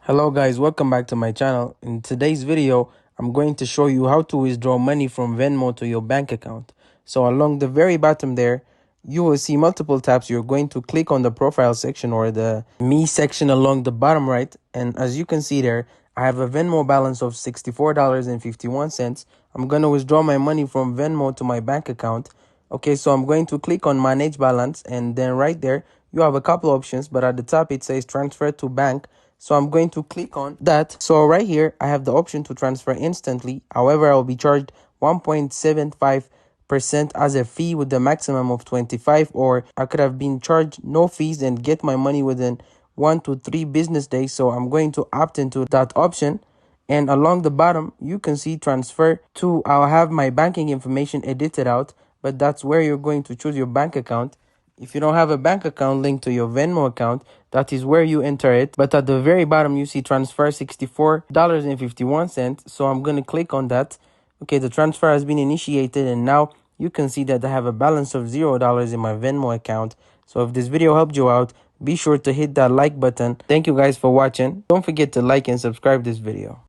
Hello guys, welcome back to my channel. In today's video, I'm going to show you how to withdraw money from Venmo to your bank account. So along the very bottom there, you will see multiple tabs. You're going to click on the profile section or the me section along the bottom right. And as you can see there, I have a Venmo balance of $64.51. I'm going to withdraw my money from Venmo to my bank account. Okay, so I'm going to click on manage balance, and then right there, you have a couple options, but at the top it says transfer to bank. So I'm going to click on that. So right here, I have the option to transfer instantly. However, I'll be charged 1.75% as a fee with the maximum of 25, or I could have been charged no fees and get my money within 1 to 3 business days. So I'm going to opt into that option. And along the bottom, you can see transfer to. I'll have my banking information edited out, but that's where you're going to choose your bank account. If you don't have a bank account linked to your Venmo account, that is where you enter it. But at the very bottom, you see transfer $64.51. So I'm going to click on that. Okay, the transfer has been initiated, and now you can see that I have a balance of $0 in my Venmo account. So if this video helped you out, be sure to hit that like button. Thank you guys for watching. Don't forget to like and subscribe this video.